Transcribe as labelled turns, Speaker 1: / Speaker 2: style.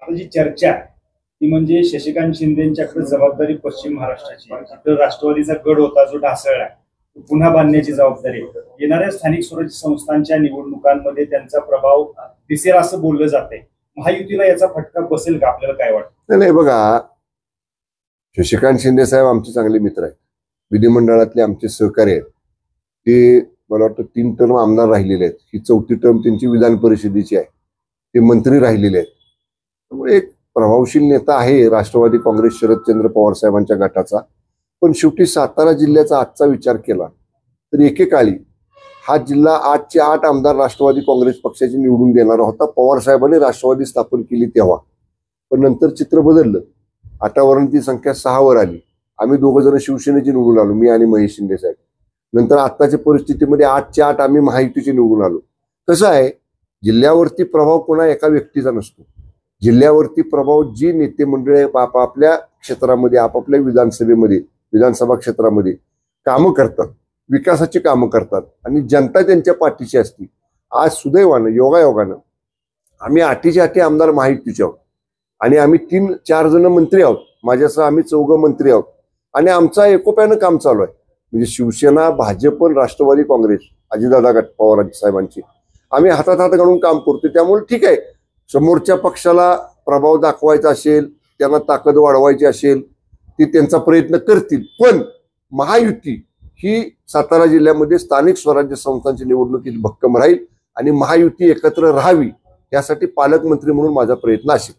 Speaker 1: आता जी चर्चा ती म्हणजे शशिकांत शिंदेच्याकडे जबाबदारी पश्चिम महाराष्ट्राची, तिथं राष्ट्रवादीचा गड होता जो ढासळला, पुन्हा बांधण्याची जबाबदारी, येणाऱ्या स्थानिक स्वराज्य संस्थांच्या निवडणुकांमध्ये त्यांचा प्रभाव दिसेल असं बोललं जातंय. महायुतीला याचा फटका बसेल का, आपल्याला काय वाटतं?
Speaker 2: नाही बघा, शशिकांत शिंदे साहेब आमचे चांगले मित्र आहेत, विधिमंडळातले आमचे सहकारी आहेत. ते मला वाटतं 3 टर्म आमदार राहिलेले आहेत, ही 4थी टर्म त्यांची विधान परिषदेची आहे. ते मंत्री राहिलेले आहेत. त्यामुळे एक प्रभावशील नेता आहे राष्ट्रवादी काँग्रेस शरदचंद्र पवार साहेबांच्या गटाचा. पण शेवटी सातारा जिल्ह्याचा आजचा विचार केला तर एकेकाळी हा जिल्हा 8चे 8 आमदार राष्ट्रवादी काँग्रेस पक्षाचे निवडून देणारा होता. पवार साहेबांनी राष्ट्रवादी स्थापन केली तेव्हा. पण नंतर चित्र बदललं. 8वरून ती संख्या 6वर आली. आम्ही 2 जण शिवसेनेचे निवडून आलो, मी आणि महेश शिंदे साहेब. नंतर आत्ताच्या परिस्थितीमध्ये 8चे 8 आम्ही महायुतीचे निवडून आलो. कसं आहे, जिल्ह्यावरती प्रभाव कोणा एका व्यक्तीचा नसतो. जिल्ह्यावरती प्रभाव जी नेते मंडळी आपापल्या क्षेत्रामध्ये, आपापल्या विधानसभा क्षेत्रामध्ये कामं करतात, विकासाची कामं करतात आणि जनता त्यांच्या पाठीशी असते. आज सुदैवानं, योगायोगानं आम्ही 8चे 8 आमदार महायुतीचे आहोत आणि आम्ही 3-4 जण मंत्री आहोत. माझ्यासह आम्ही 4 मंत्री आहोत आणि आमचा एकोप्यानं काम चालू आहे. म्हणजे शिवसेना, भाजप, राष्ट्रवादी काँग्रेस, अजितदादा गट पवार साहेबांची आम्ही हातात हात घालून काम करतो. त्यामुळे ठीक आहे, समोरच्या पक्षाला प्रभाव दाखवायचा असेल, त्यांना ताकद वाढवायची असेल, ती त्यांचा प्रयत्न करतील. पण महायुती ही सातारा जिल्ह्यामध्ये स्थानिक स्वराज्य संस्थांची निवडणुकीत भक्कम राहील आणि महायुती एकत्र राहावी यासाठी पालकमंत्री म्हणून माझा प्रयत्न असेल.